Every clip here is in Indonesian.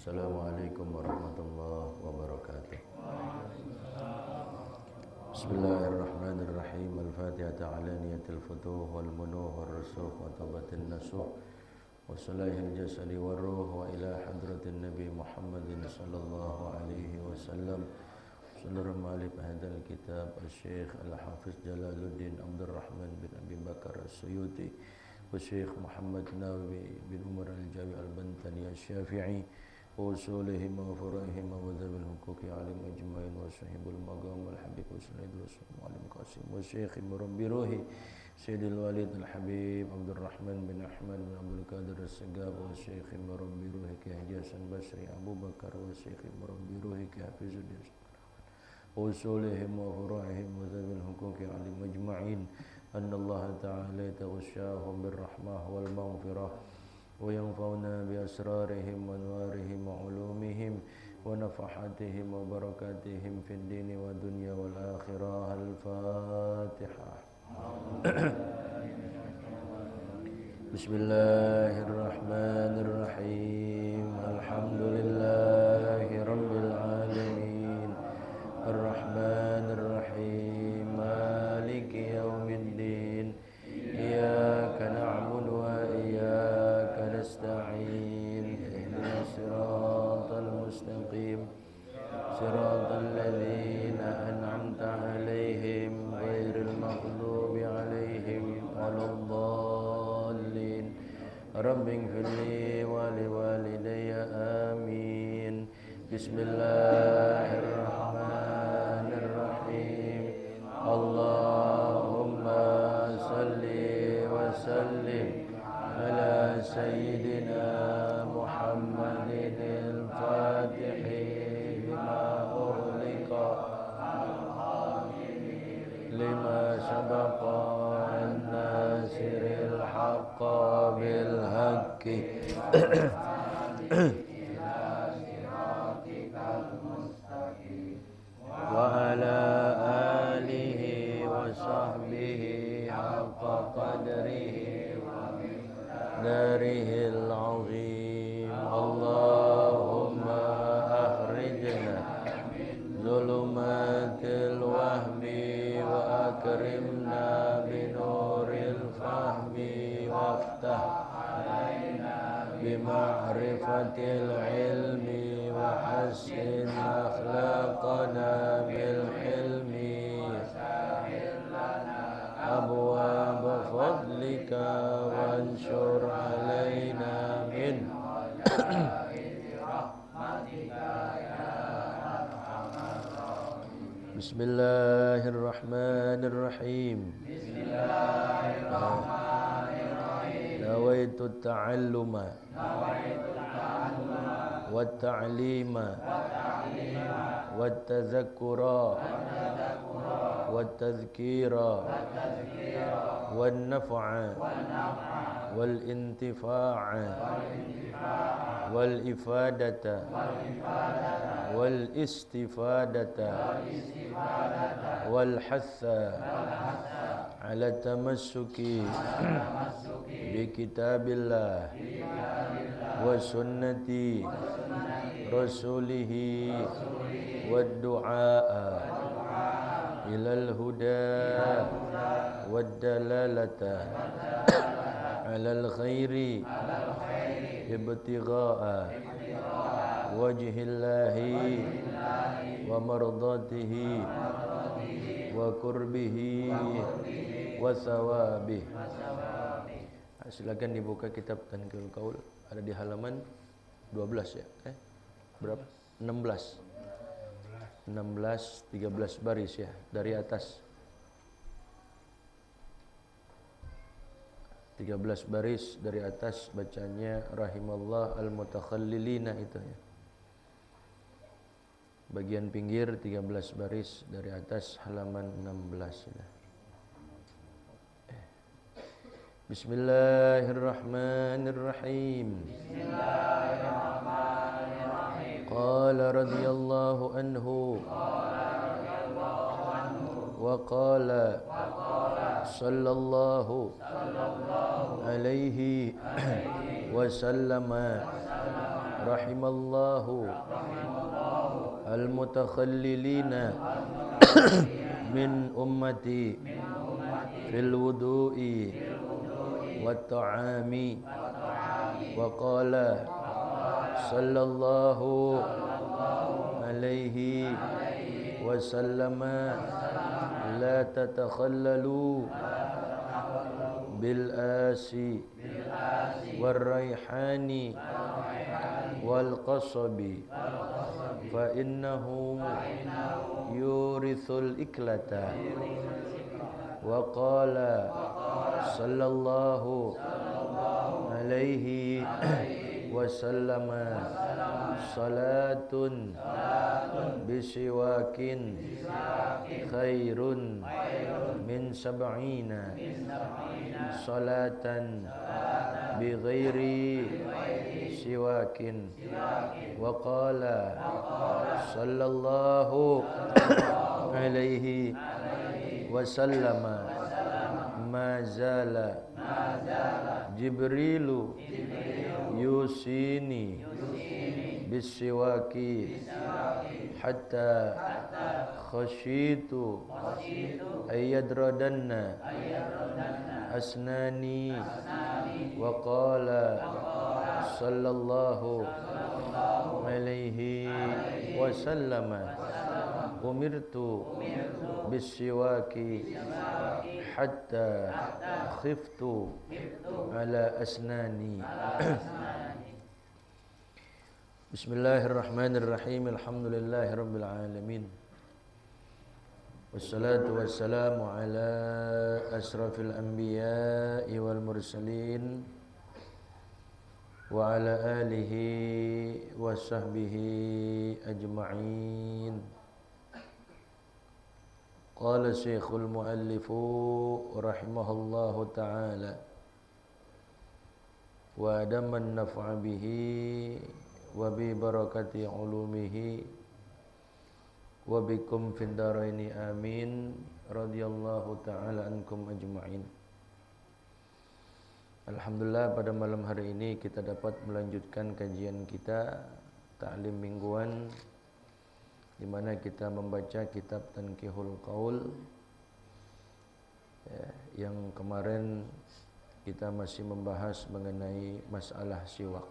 Assalamualaikum warahmatullahi wabarakatuh. Bismillahirrahmanirrahim. Al-Fatihah ala niyatil futuh wal munuh wal rusukh wa tabatin nasuh wa salahil jasadi wal ruh wa ila hadratin Nabi Muhammadin sallallahu alaihi wasallam. Seluruh mu'allif hadal kitab Al-Syekh Al-Hafiz Jalaluddin Abdul Rahman bin Abi Bakar As-Suyuti wa Syekh Muhammad Nawawi bin Umar Al-Jawi Al-Bantani Al-Syafi'i وصولهم وفرائهم وذوي الحقوق عليهم أجمعين وصحب المقام والحبيب وسند وعلم قاسم والشيخ مربي روحي سيد الوالد الحبيب عبد الرحمن بن أحمد بن عبد القادر السقاف والشيخ مربي روحي كهجاس البصري أبو بكر والشيخ مربي روحي كحفيظ الدين وصولهم وفرائهم وذوي الحقوق عليهم أجمعين أن الله تعالى يتغشاهم بالرحمة والمغفرة وينفعنا بأسرارهم وأنوارهم وعلومهم ونفحاتهم وبركاتهم في الدين والدنيا والآخرة. الفاتحة. بسم الله الرحمن الرحيم. الحمد لله رب العالمين الرحمن الرحيم مالك يوم الدين إياك نعبد وإياك نستعين اهدنا الصراط المستقيم صراط الذين أنعمت عليهم غير المغضوب عليهم ولا الضالين. رب اغفر لي ولوالدي آمين. بسم الله الرحمن الرحيم. اللهم صل وسلم على سيدنا محمد الفاتح لما أغلق لما سبق الناصر الحق بالحق وعلى آله وصحبه حق قدره ومقداره العظيم. اللهم أخرجنا من ظلمات الوهم وأكرمنا بنور الفهم وافتح علينا بمعرفة العلم وحسن أخلاقنا بالحلم وسهل لنا أبواب فضلك وانشر علينا من رحمتك يا أرحم الراحمين. بسم الله الرحمن الرحيم. بسم الله الرحمن الرحيم. نويت التعلم والتعليم والتذكر والتذكير والنفع والانتفاع والإفادة والاستفادة والحث على التمسك بكتاب الله وسنة رسوله والدعاء إلى الهدى والدلالة على الخير ابتغاء وجه الله ومرضاته وقربه وثوابه. Silakan dibuka kitab Tanqihul Qaul, ada di halaman 12 ya. Berapa? 16 13 baris ya dari atas. 13 baris dari atas bacanya rahimallah al-mutakhallilina itu ya. Bagian pinggir 13 baris dari atas halaman 16 ya. Bismillahirrahmanirrahim. Bismillahirrahmanirrahim. Qala radhiyallahu anhu wa qala sallallahu alaihi wa sallama rahimallahu al-mutakhallilina min ummati fil wudu'i wat ta'ami wa qala sallallahu alaihi wasallam la tatakhallalu bil asi war raihani wal qasabi fa innahu yurithul iklata wa qala sallallahu alaihi wasallam salatun bisiwakin khairun min sab'ina salatan bighairi siwakin wa qala sallallahu alaihi wasallam ma zala Jibrilu yusini bisiwaki hatta khashitu ayyadradanna asnani wa qala sallallahu alaihi wasallam umirtu bisiwaki hatta khiftu ala asnani. Bismillahirrahmanirrahim. Alhamdulillahirabbil alamin. Wassalatu wassalamu ala asrafil anbiya'i wal mursalin wa ala alihi wa sahbihi ajma'in. Qala Syekhul Muallifu rahimahullahu ta'ala wa adaman naf'a bihi wa bi barakati ulumihi wa bikum fid dharaini amin radhiyallahu ta'ala ankum ajma'in. Alhamdulillah, pada malam hari ini kita dapat melanjutkan kajian kita ta'lim mingguan, di mana kita membaca kitab Tanqihul Qaul yang kemarin kita masih membahas mengenai masalah siwak.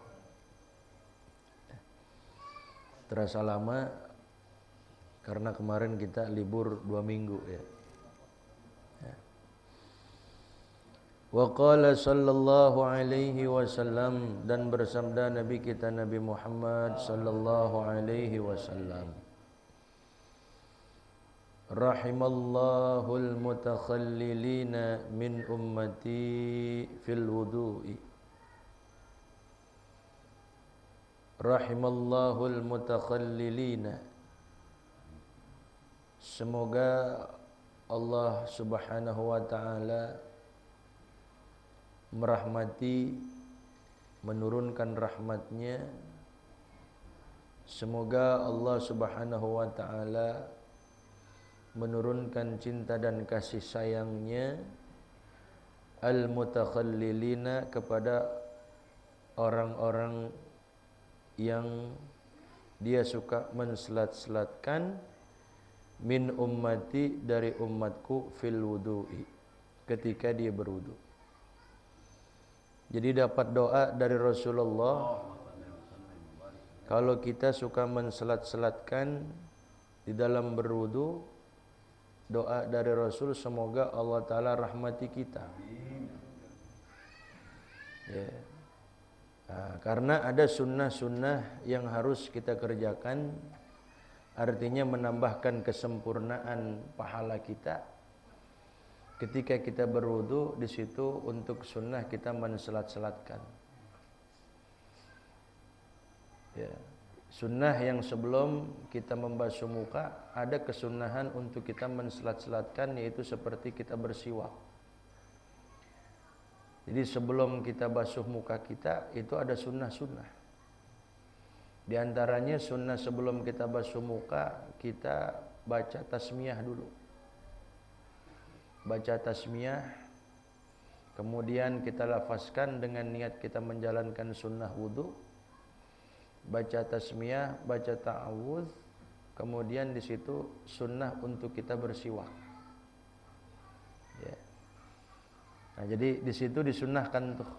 Terasa lama karena kemarin kita libur 2 minggu ya. Wa qala sallallahu alaihi wasallam, dan bersabda Nabi kita Nabi Muhammad sallallahu alaihi wasallam, rahimallahul mutakhallilina min ummati fil wudu'i. Rahimallahul mutakhallilina, semoga Allah subhanahu wa ta'ala merahmati, menurunkan rahmatnya. Semoga Allah subhanahu wa ta'ala menurunkan cinta dan kasih sayangnya al-mutakhallilina kepada orang-orang yang dia suka menselat-selatkan min ummati, dari umatku, fil wudu'i, ketika dia berwudu. Jadi dapat doa dari Rasulullah, kalau kita suka menselat-selatkan di dalam berwudu, doa dari Rasul, semoga Allah Ta'ala rahmati kita. Ya. Nah, karena ada sunnah-sunnah yang harus kita kerjakan, artinya menambahkan kesempurnaan pahala kita. Ketika kita berwudu, di situ untuk sunnah kita menselat-selatkan. Ya. Sunnah yang sebelum kita membasuh muka, ada kesunahan untuk kita menselat-selatkan, yaitu seperti kita bersiwak. Jadi sebelum kita basuh muka kita, itu ada sunnah-sunnah. Di antaranya sunnah sebelum kita basuh muka, kita baca tasmiyah dulu. Baca tasmiyah, kemudian kita lafazkan dengan niat kita menjalankan sunnah wudu. baca tasmiyah, baca ta'awudz, kemudian di situ sunnah untuk kita bersiwak. Ya. Nah, jadi di situ disunnahkan tuh.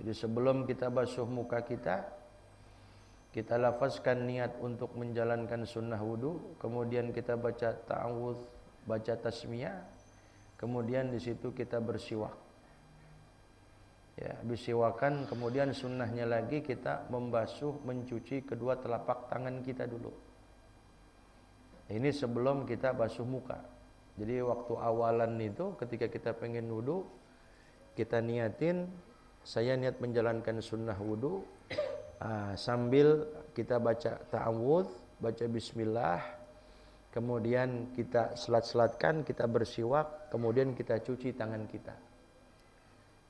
Jadi sebelum kita basuh muka kita lafazkan niat untuk menjalankan sunnah wudu, kemudian kita baca ta'awudz, baca tasmiyah, kemudian di situ kita bersiwak. Ya, disiwakan, kemudian sunnahnya lagi kita membasuh, mencuci kedua telapak tangan kita dulu. Ini sebelum kita basuh muka. Jadi waktu awalan itu ketika kita pengen wudu, kita niatin, saya niat menjalankan sunnah wudu, sambil kita baca ta'awudz, baca bismillah, kemudian kita selat-selatkan, kita bersiwak, kemudian kita cuci tangan kita.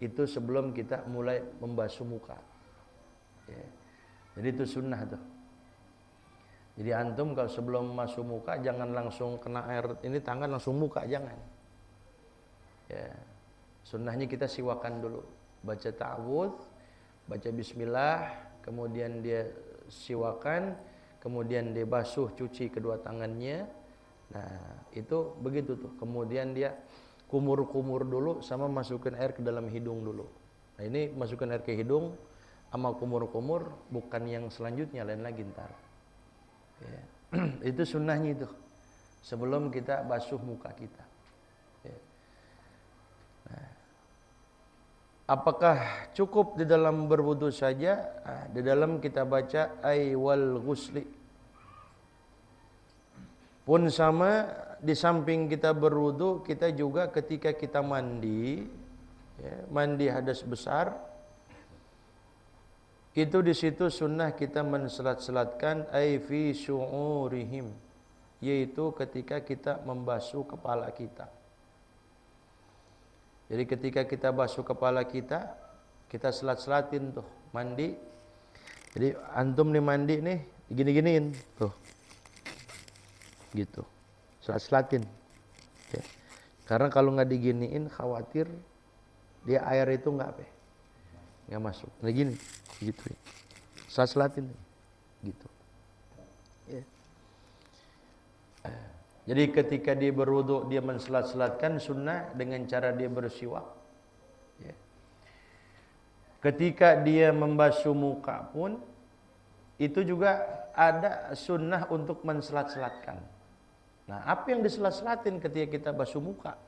Itu sebelum kita mulai membasuh muka. Ya. Jadi itu sunnah tuh. Jadi antum kalau sebelum masuk muka jangan langsung kena air ini tangan langsung muka, jangan. Ya. Sunnahnya kita siwakan dulu. Baca ta'awudz, baca bismillah, kemudian dia siwakan, kemudian dia basuh, cuci kedua tangannya. Nah, itu begitu tuh. Kemudian dia kumur-kumur dulu sama masukin air ke dalam hidung dulu. Nah, ini masukkan air ke hidung sama kumur-kumur bukan yang selanjutnya, lain lagi ntar. Ya. Itu sunnahnya itu. Sebelum kita basuh muka kita. Ya. Nah, apakah cukup di dalam berwudu saja? Nah, di dalam kita baca ay wal ghusli pun sama. Di samping kita berwudu, kita juga ketika kita mandi, ya, mandi hadas besar, itu di situ sunnah kita menselat-selatkan ay fi syu'urihim, yaitu ketika kita membasuh kepala kita. Jadi ketika kita basuh kepala kita selat-selatin tuh mandi. Jadi antum nih mandi nih, digini-giniin tuh, gitu. Selat-selatin. Ya. Karena kalau nggak diginiin khawatir dia air itu nggak masuk. Nah gini, gitu. Selat-selatin, gitu. Ya. Jadi ketika dia berwudu dia menselat-selatkan sunnah dengan cara dia bersiwak. Ya. Ketika dia membasuh muka pun itu juga ada sunnah untuk menselat-selatkan. Nah, apa yang diselat-selatin ketika kita basuh muka?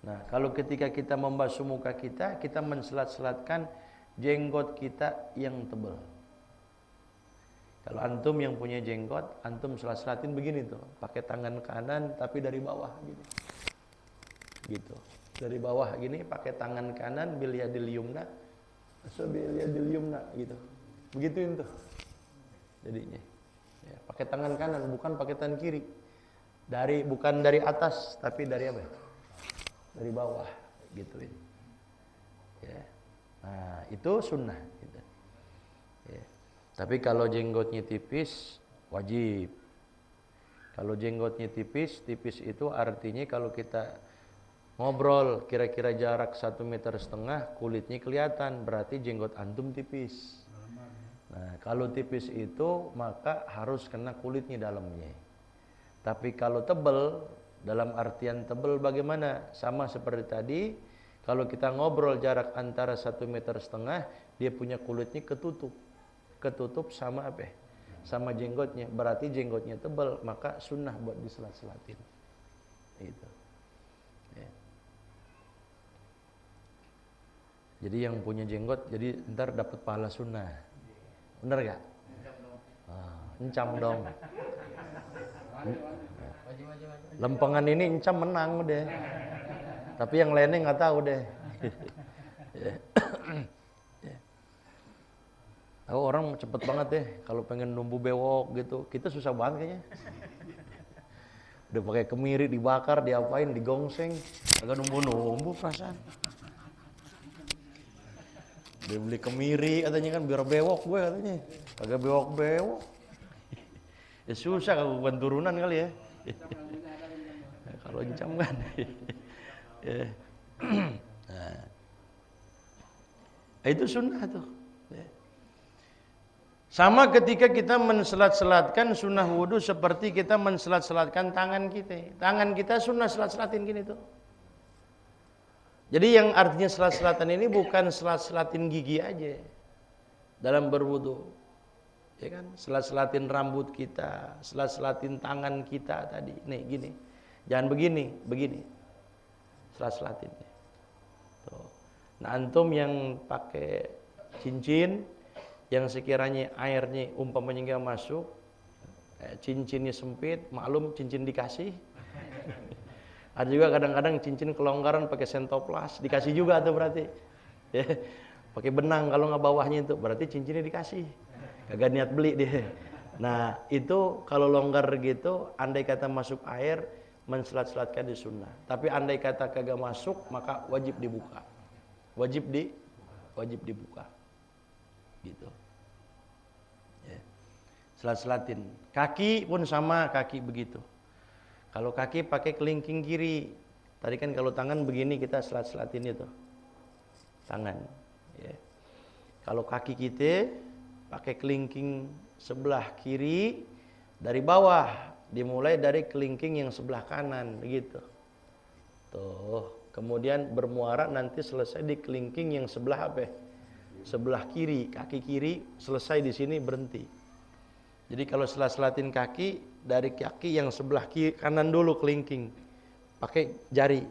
Nah, kalau ketika kita membasuh muka kita menselat-selatkan jenggot kita yang tebal. Kalau antum yang punya jenggot, antum selat-selatin begini tuh, pakai tangan kanan tapi dari bawah gini. Gitu. Dari bawah gini pakai tangan kanan bil yadil yumna, bil yadil yumna gitu. Begituin tuh. Jadinya. Ya, pakai tangan kanan bukan pakai tangan kiri. Bukan dari atas tapi dari apa? Dari bawah gituin. Ya. Nah, itu sunnah gitu. Ya. Tapi kalau jenggotnya tipis wajib. Kalau jenggotnya tipis itu artinya kalau kita ngobrol kira-kira jarak 1,5 meter kulitnya kelihatan, berarti jenggot antum tipis. Nah, kalau tipis itu maka harus kena kulitnya dalamnya. Tapi kalau tebal, dalam artian tebal bagaimana? Sama seperti tadi, kalau kita ngobrol jarak antara 1,5 meter, dia punya kulitnya ketutup sama apa? Sama jenggotnya. Berarti jenggotnya tebal, maka sunnah buat diselat-selatin. Itu. Ya. Jadi yang punya jenggot, jadi ntar dapat pahala sunnah. Bener gak? Encam dong. Lempengan ini encam menang udah. Tapi yang lainnya nggak tahu deh. Tahu orang cepet banget deh kalau pengen numbu bewok gitu. Kita susah banget kayaknya. Udah pakai kemiri dibakar, diapain, digongseng, agak numbu perasaan. Dia beli kemiri katanya kan biar bewok gue katanya. Agak bewok. Ya susah kalau bukan turunan kali ya. Kalau encam kan. Ya. Nah, itu sunnah tuh. Sama ketika kita menselat-selatkan sunnah wudu seperti kita menselat-selatkan tangan kita. Tangan kita sunnah selat-selatin gini tuh. Jadi yang artinya selat-selatan ini bukan selat-selatin gigi aja dalam berwudu. Ya kan? Selat-selatin rambut kita, selat-selatin tangan kita tadi. Nih gini. Jangan begini, begini. Selat-selatin. Tuh. Nah, antum yang pakai cincin yang sekiranya airnya umpamanya nggak masuk, cincinnya sempit, maklum cincin dikasih. Ada juga kadang-kadang cincin kelonggaran pakai sentoplas, dikasih juga tuh berarti. Ya, pakai benang kalau nggak bawahnya itu, berarti cincinnya dikasih. Kagak niat beli dia. Nah itu kalau longgar gitu, andai kata masuk air, menselat-selatkan di sunnah. Tapi andai kata kagak masuk, maka wajib dibuka. Wajib dibuka. Gitu. Ya. Selat-selatin. Kaki pun sama, kaki begitu. Kalau kaki pakai kelingking kiri. Tadi kan kalau tangan begini kita selat-selatin itu. Tangan. Ya. Kalau kaki kita pakai kelingking sebelah kiri dari bawah. Dimulai dari kelingking yang sebelah kanan. Begitu. Tuh. Kemudian bermuara nanti selesai di kelingking yang sebelah apa? Sebelah kiri, kaki kiri selesai di sini berhenti. Jadi kalau selat-selatin kaki dari kaki yang sebelah kiri kanan dulu kelingking, pakai jari.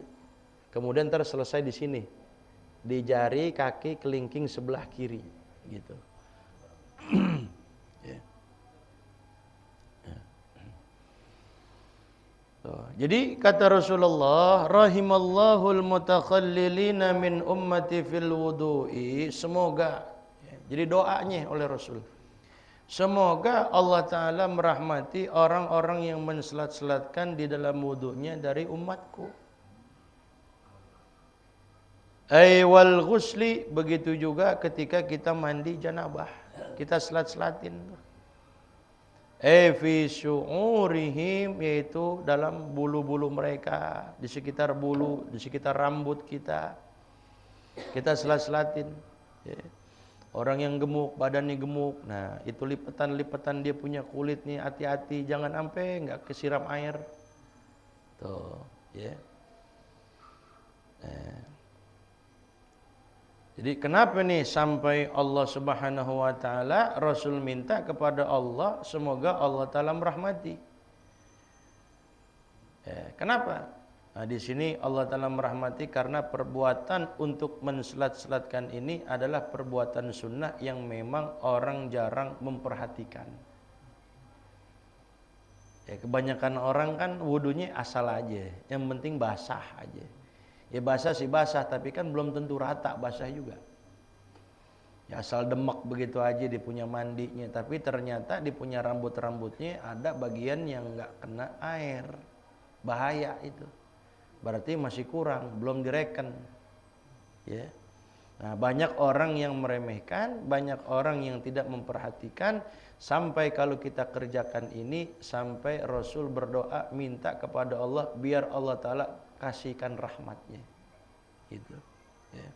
Kemudian ntar selesai di sini, di jari kaki kelingking sebelah kiri, gitu. Yeah. Jadi kata Rasulullah, rahimallahul mutakhallilina min ummati fil wudu'i. Semoga, jadi doanya oleh Rasul, semoga Allah Ta'ala merahmati orang-orang yang menselat-selatkan di dalam wudunya dari umatku. Wal ghusli, begitu juga ketika kita mandi janabah, kita selat-selatin. Fi syu'urihim, yaitu dalam bulu-bulu mereka, di sekitar bulu, di sekitar rambut kita selat-selatin. Ya. Orang yang gemuk, badannya gemuk, nah itu lipatan-lipatan dia punya kulit nih, hati-hati jangan sampai nggak kesiram air. Tuh, ya. Jadi kenapa nih sampai Allah Subhanahu wa taala, Rasul minta kepada Allah semoga Allah taala merahmati. Kenapa? Nah, di sini Allah taala merahmati karena perbuatan untuk menselat-selatkan ini adalah perbuatan sunnah yang memang orang jarang memperhatikan. Ya, kebanyakan orang kan wudunya asal aja, yang penting basah aja. Ya basah sih basah, tapi kan belum tentu rata basah juga. Ya asal demek begitu aja dia punya mandinya, tapi ternyata dia punya rambut-rambutnya ada bagian yang nggak kena air. Bahaya itu. Berarti masih kurang, belum direken. Ya. Nah, banyak orang yang meremehkan, banyak orang yang tidak memperhatikan, sampai kalau kita kerjakan ini, sampai Rasul berdoa minta kepada Allah biar Allah Ta'ala kasihkan rahmatnya, gitu. Ya.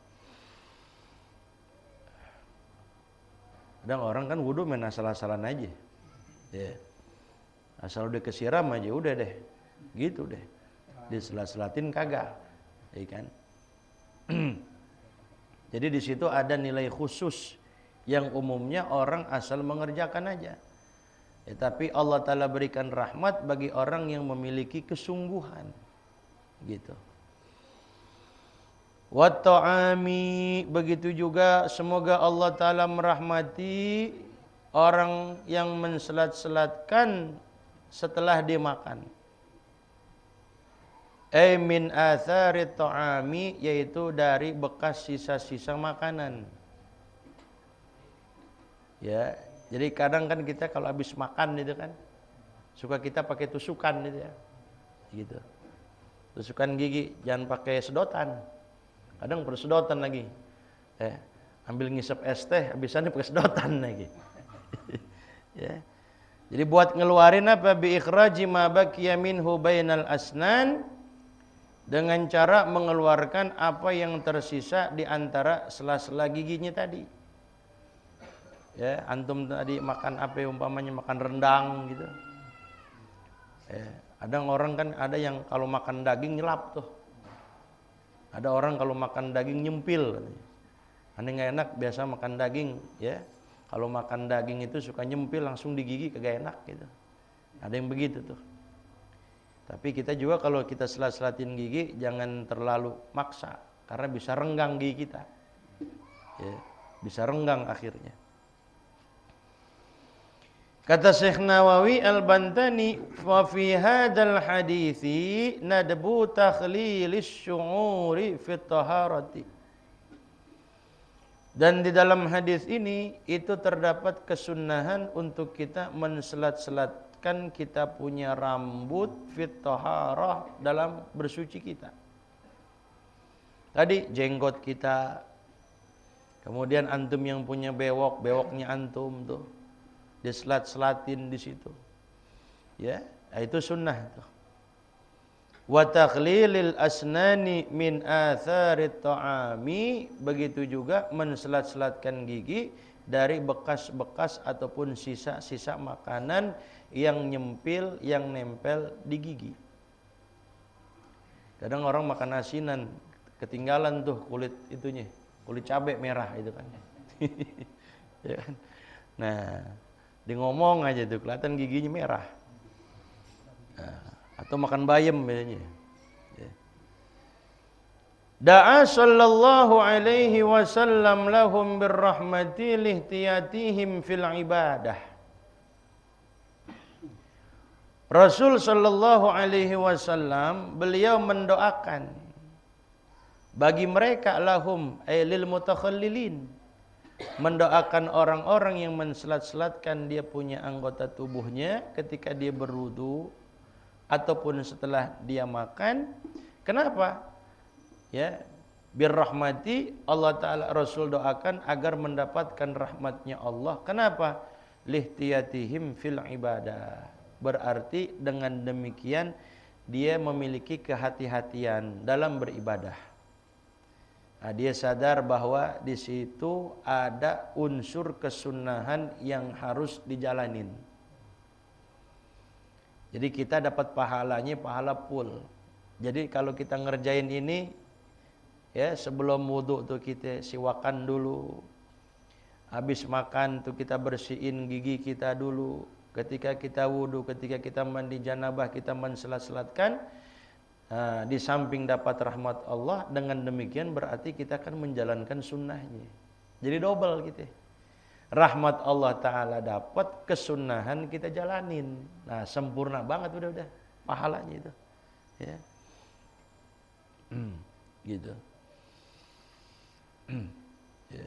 Kadang orang kan wudu main asal-asalan aja, ya. Asal udah kesiram aja udah deh, gitu deh. Diselat-selatin kagak, ya kan? Jadi di situ ada nilai khusus yang umumnya orang asal mengerjakan aja. Ya, tapi Allah Ta'ala berikan rahmat bagi orang yang memiliki kesungguhan. Gitu. Wa ta'ami, begitu juga semoga Allah Ta'ala merahmati orang yang menselat-selatkan setelah dia makan. Min athari ta'ami, yaitu dari bekas sisa-sisa makanan. Ya, jadi kadang kan kita kalau habis makan itu kan suka kita pakai tusukan gitu ya. Gitu. Tusukan gigi, jangan pakai sedotan. Kadang perlu sedotan lagi. Ambil ngisep es teh, habisannya pakai sedotan lagi. Ya. Jadi buat ngeluarin apa? Bi ikhraji ma baqiya minhu bainal asnan, dengan cara mengeluarkan apa yang tersisa di antara sela-sela giginya tadi. Ya, antum tadi makan apa umpamanya makan rendang gitu. Ya, ada orang kan ada yang kalau makan daging nyelap tuh. Ada orang kalau makan daging nyempil katanya. Aneh nggak enak biasa makan daging ya. Kalau makan daging itu suka nyempil langsung di gigi kagak enak gitu. Ada yang begitu tuh. Tapi kita juga kalau kita selat-selatin gigi jangan terlalu maksa karena bisa renggang gigi kita. Ya, bisa renggang akhirnya. Kata Syekh Nawawi Al-Bantani, "Fa fi hadzal hadithi nadbu takhlilis syu'uri fi taharati." Dan di dalam hadis ini itu terdapat kesunahan untuk kita menselat-selatkan kita punya rambut fit taharah dalam bersuci kita. Tadi jenggot kita, kemudian antum yang punya bewok, bewoknya antum tuh diselat-selatin di situ. Ya, itu sunnah tuh. Wa takhlilil asnani min atharit ta'ami, begitu juga menselat-selatkan gigi dari bekas-bekas ataupun sisa-sisa makanan yang nyempil, yang nempel di gigi. Kadang orang makan asinan ketinggalan tuh kulit itunya, kulit cabai merah itu kan. Ya kan? Nah, di ngomong aja tuh kelihatan giginya merah. Nah, atau makan bayam biasanya. Ya. Da'a sallallahu alaihi wasallam lahum birrahmati lihtiyatihim fil ibadah. Rasul sallallahu alaihi wasallam beliau mendoakan bagi mereka lahum ay lil mutakhallilin, mendoakan orang-orang yang menselat-selatkan dia punya anggota tubuhnya ketika dia berwudu ataupun setelah dia makan. Kenapa? Ya, birrahmati, Allah Ta'ala Rasul doakan agar mendapatkan rahmatnya Allah. Kenapa? Lihtiyatihim fil ibadah. Berarti dengan demikian dia memiliki kehati-hatian dalam beribadah. Nah, dia sadar bahwa di situ ada unsur kesunahan yang harus dijalanin. Jadi kita dapat pahalanya, pahala full. Jadi kalau kita ngerjain ini, ya sebelum wudhu tuh kita siwakan dulu. Habis makan tuh kita bersihin gigi kita dulu. Ketika kita wudhu, ketika kita mandi janabah, kita menselat-selatkan. Di samping dapat rahmat Allah, dengan demikian berarti kita akan menjalankan sunnahnya. Jadi double gitu. Rahmat Allah Ta'ala dapat, kesunahan kita jalanin. Nah, sempurna banget udah pahalanya itu. Ya. Gitu. Ya.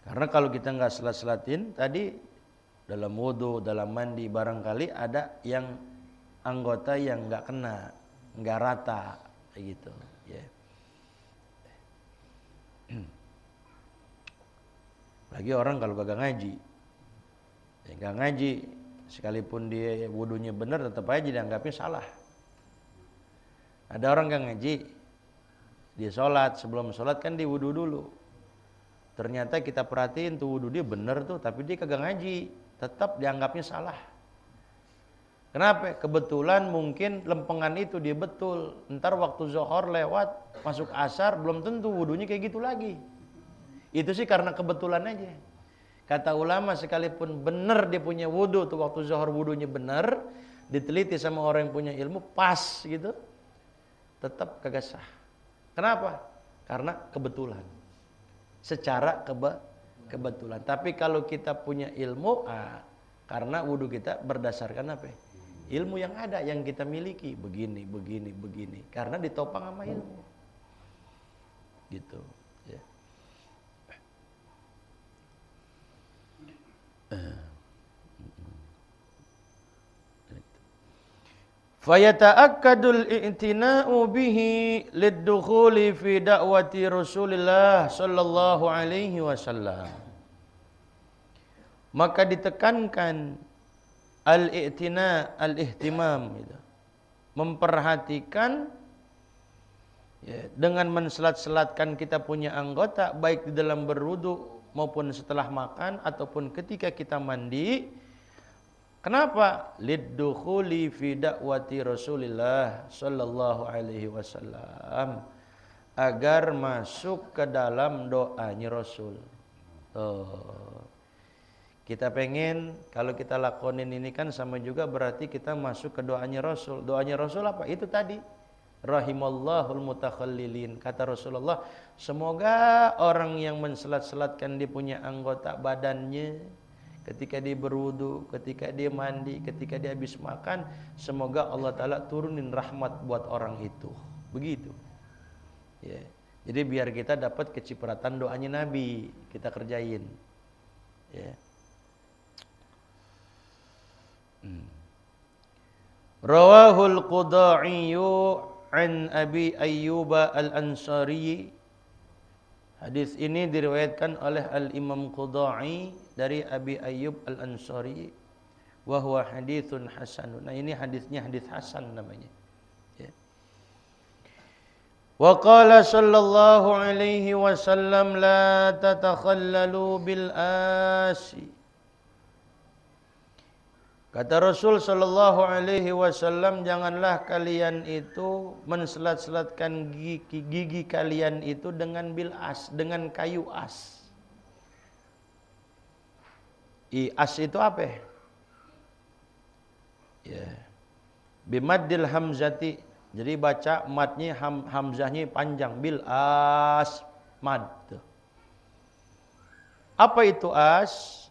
Karena kalau kita nggak selat-selatin tadi dalam wudu, dalam mandi barangkali ada yang anggota yang nggak kena, nggak rata, gitu. Ya. Lagi orang kalau kagak ngaji, ya nggak ngaji, sekalipun dia wudunya benar tetap aja dianggapnya salah. Ada orang yang ngaji, dia sholat, sebelum sholat kan dia wudu dulu. Ternyata kita perhatiin tuh wudu dia benar tuh, tapi dia kagak ngaji, tetap dianggapnya salah. Kenapa? Kebetulan mungkin lempengan itu dia betul. Ntar waktu zuhur lewat, masuk asar, belum tentu wudunya kayak gitu lagi. Itu sih karena kebetulan aja. Kata ulama sekalipun benar dia punya wudu tuh waktu zuhur wudunya benar, diteliti sama orang yang punya ilmu pas gitu, tetap kagak sah. Kenapa? Karena kebetulan. Secara kebetulan. Tapi kalau kita punya ilmu, karena wudu kita berdasarkan apa? Ilmu yang ada, yang kita miliki. Begini. Karena ditopang sama ilmu. Gitu. Ya. Fayata'akkadul i'tina'u bihi lid-dukhuli fi da'wati Rasulillah sallallahu alaihi wasallam. Maka ditekankan al-i'tina, al-ihtimam gitu. Memperhatikan ya, dengan menselat-selatkan kita punya anggota baik di dalam berwudu maupun setelah makan ataupun ketika kita mandi. Kenapa? Liddukhuli fi da'wati Rasulillah sallallahu alaihi wasallam, agar masuk ke dalam doanya Rasul. Kita pengen kalau kita lakonin ini kan sama juga berarti kita masuk ke doanya Rasul. Doanya Rasul apa? Itu tadi. Rahimallahul mutakhallilin. Kata Rasulullah, semoga orang yang menselat-selatkan dia punya anggota badannya ketika dia berwudu, ketika dia mandi, ketika dia habis makan, semoga Allah Ta'ala turunin rahmat buat orang itu. Begitu. Ya. Jadi biar kita dapat kecipratan doanya Nabi, kita kerjain. Ya. Rawahul Qudaiyu an Abi Ayyub al-Ansari. Hadis ini diriwayatkan oleh Al-Imam Qudai dari Abi Ayyub al-Ansari. Wa huwa haditsun hasan. Nah ini hadisnya hadis hasan namanya. Ya. Wa qala sallallahu alaihi wasallam la tatakhallalu bil asi. Kata Rasul sallallahu alaihi wasallam, janganlah kalian itu menselat-selatkan gigi kalian itu dengan bil as, dengan kayu as. As itu apa? Ya. Bimaddil hamzati. Jadi baca matnya hamzahnya panjang, bil as mad. Apa itu as?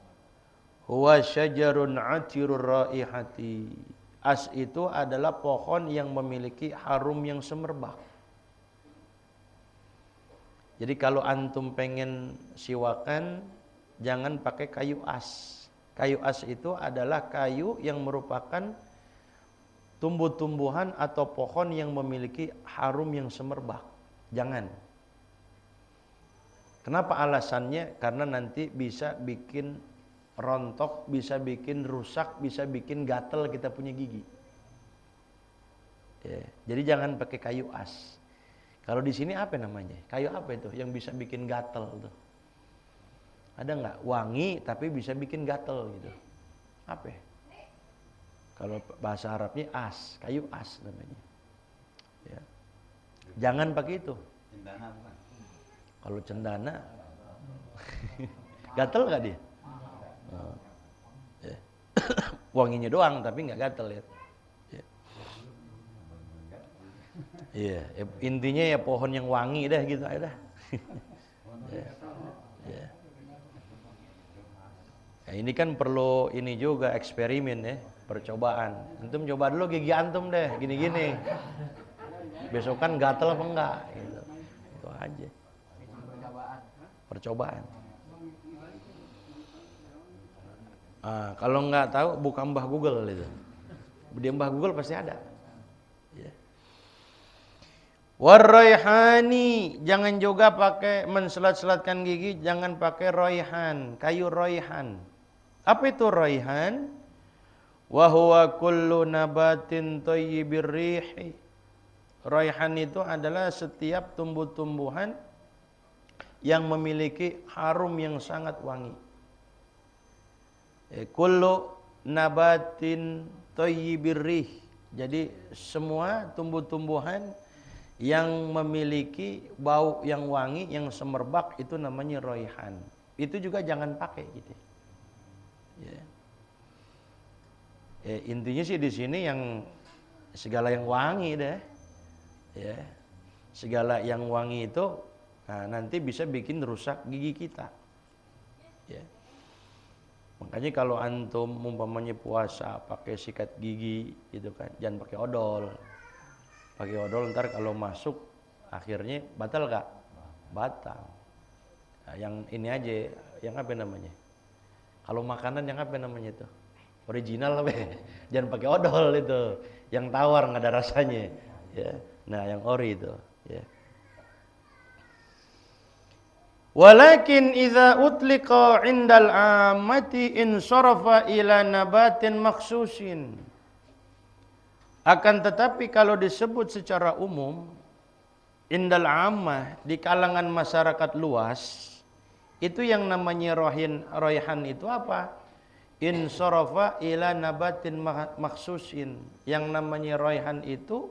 Huwa syajarun atirur raihati. As itu adalah pohon yang memiliki harum yang semerbak. Jadi kalau antum pengen siwakan, jangan pakai kayu as. Kayu as itu adalah kayu yang merupakan tumbuh-tumbuhan atau pohon yang memiliki harum yang semerbak. Jangan. Kenapa alasannya? Karena nanti bisa bikin rontok, bisa bikin rusak, bisa bikin gatel kita punya gigi. Ya, jadi jangan pakai kayu as. Kalau di sini apa namanya? Kayu apa itu yang bisa bikin gatel tuh? Ada nggak? Wangi tapi bisa bikin gatel gitu. Apa? Kalau bahasa Arabnya as, kayu as namanya. Ya. Jangan pakai itu. Cendana bukan? Kalau cendana, gatel nggak dia? Ya. Wanginya doang tapi nggak gatel ya. Iya, intinya ya pohon yang wangi dah gitu aja dah. Ya. Ya. Nah, ini kan perlu ini juga eksperimen ya, percobaan. Antum coba dulu gigi antum deh, gini-gini. Besok kan gatel apa enggak gitu. Itu aja. Percobaan. Kalau nggak tahu buka Mbah Google itu. Di Mbah Google pasti ada. Ya. Warraihani, jangan juga pakai menselat-selatkan gigi, jangan pakai raihan, kayu raihan. Apa itu raihan? Wa huwa kullu nabatin thayyibir rihi. Raihan itu adalah setiap tumbuh-tumbuhan yang memiliki harum yang sangat wangi. Kullu nabatin thayyibir rih. Jadi semua tumbuh-tumbuhan yang memiliki bau yang wangi, yang semerbak itu namanya raihan. Itu juga jangan pakai gitu. Ya. Intinya sih di sini yang segala yang wangi deh. Ya. Segala yang wangi itu nanti bisa bikin rusak gigi kita. Ya. Makanya kalau antum umpamanya puasa pakai sikat gigi gitu kan, jangan pakai odol. Pakai odol ntar kalau masuk akhirnya batal gak? Batal. Nah, yang ini aja, yang apa namanya? Kalau makanan yang apa namanya itu? Original apa ya? Jangan pakai odol itu. Yang tawar nggak ada rasanya. Ya. Nah yang ori itu. Ya. Walakin idza utliqa 'indal 'ammati insarafa ila nabatin makhsusin. Akan tetapi kalau disebut secara umum indal 'ammah di kalangan masyarakat luas Itu yang namanya raihan itu apa? Insarafa ila nabatin maksusin. Yang namanya raihan itu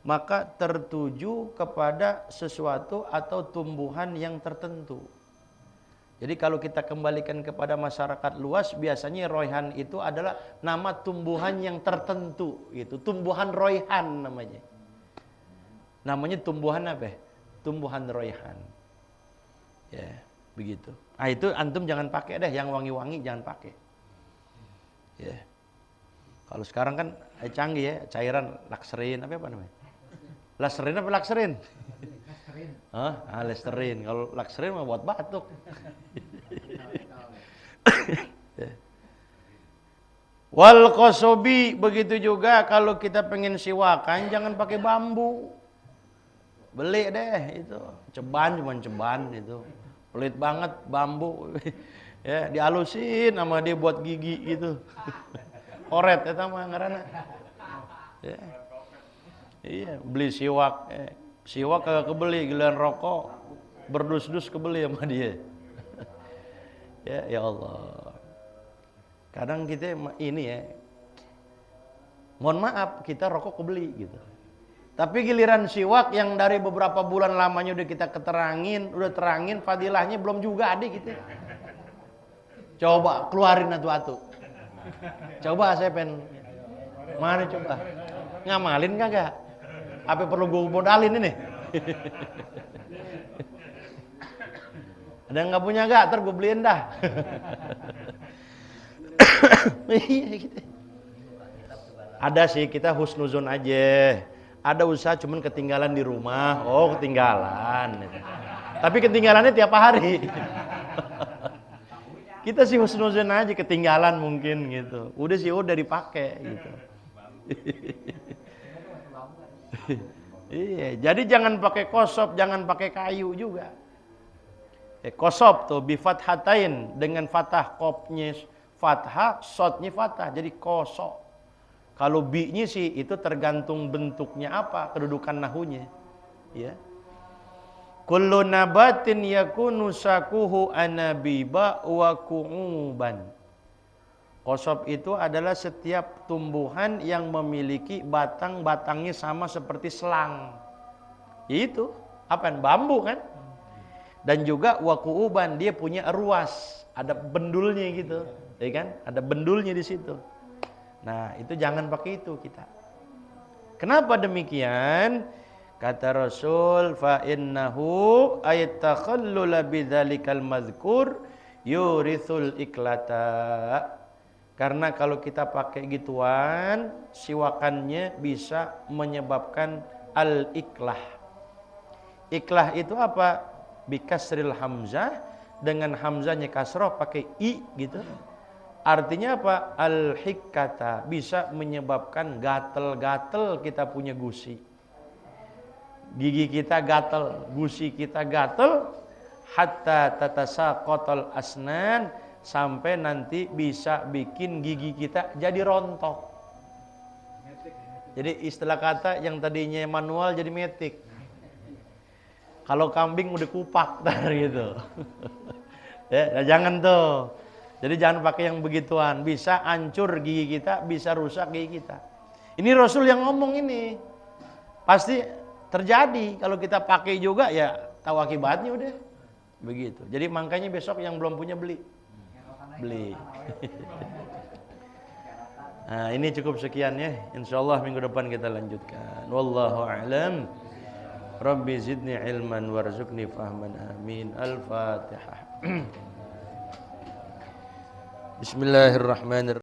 maka tertuju kepada sesuatu atau tumbuhan yang tertentu. Jadi kalau kita kembalikan kepada masyarakat luas, biasanya raihan itu adalah nama tumbuhan yang tertentu, itu tumbuhan raihan namanya. Namanya tumbuhan apa? Tumbuhan raihan. Ya, begitu. Ah itu antum jangan pakai deh, yang wangi-wangi jangan pakai. Ya. Kalau sekarang kan canggih ya, cairan lakserin apa namanya? Laserin apa lakserin? Lakserin. Listerin. Kalau lakserin mah buat batuk. Wal qasobi, begitu juga kalau kita pengen siwakan jangan pakai bambu. Beli deh itu. Cuman ceban itu. Pelit banget bambu. Ya, dihalusin sama dia buat gigi gitu. Oret eta mah ngaranna. Ya. Iya, beli siwak. Siwak kagak kebeli, giliran rokok berdus-dus kebeli sama dia. Ya Allah. Kadang kita ini ya, mohon maaf kita rokok kebeli gitu. Tapi giliran siwak yang dari beberapa bulan lamanya udah kita udah terangin fadilahnya belum juga ada gitu. Coba keluarin atu-atu. Coba saya pengen mana coba. Ngamalin kagak? Apa perlu gue modalin ini? Ada yang nggak punya gak? Ntar gue beliin dah. Iya gitu. Ada sih, kita husnuzon aja. Ada usaha cuman ketinggalan di rumah. Oh ketinggalan. Tapi ketinggalannya tiap hari. Kita sih husnuzon aja, ketinggalan mungkin gitu. Udah sih udah dipakai gitu. Iya, jadi jangan pakai kosop, jangan pakai kayu juga. Kosop tuh bifat hatain dengan fathah, kopnya fathah, sotnya fathah, jadi kosop. Kalau bi-nya sih itu tergantung bentuknya apa, kedudukan nahunya. Ya. Kullu nabatin yakunu sakuhu anabiba wa ku'uban. Kosop itu adalah setiap tumbuhan yang memiliki batang-batangnya sama seperti selang. Itu apa? Bambu kan? Dan juga wakuuban, dia punya ruas, ada bendulnya gitu, ya kan? Ada bendulnya di situ. Nah, itu jangan pakai itu kita. Kenapa demikian? Kata Rasul, fa innahu ayatakhallula bidzalikal mazkur yurithul iklata. Karena kalau kita pakai gituan, siwakannya bisa menyebabkan al-iklah. Iklah itu apa? Bikasril hamzah, dengan hamzahnya kasroh pakai i gitu. Artinya apa? Al-hikkata, bisa menyebabkan gatel-gatel kita punya gusi. Gigi kita gatel, gusi kita gatel, hatta tatasaqatal asnan, sampai nanti bisa bikin gigi kita jadi rontok. Jadi istilah kata yang tadinya manual jadi metik. Kalau kambing udah kupak gitu. Ya, jangan tuh. Jadi jangan pakai yang begituan, bisa hancur gigi kita, bisa rusak gigi kita. Ini Rasul yang ngomong ini. Pasti terjadi kalau kita pakai juga ya tahu akibatnya udah. Begitu. Jadi makanya besok yang belum punya beli. Nah, ini cukup sekian ya. Insyaallah minggu depan kita lanjutkan. Wallahu a'lam. Rabbi zidni ilman warzuqni fahman. Amin. Al-Fatihah. Bismillahirrahmanirrahim.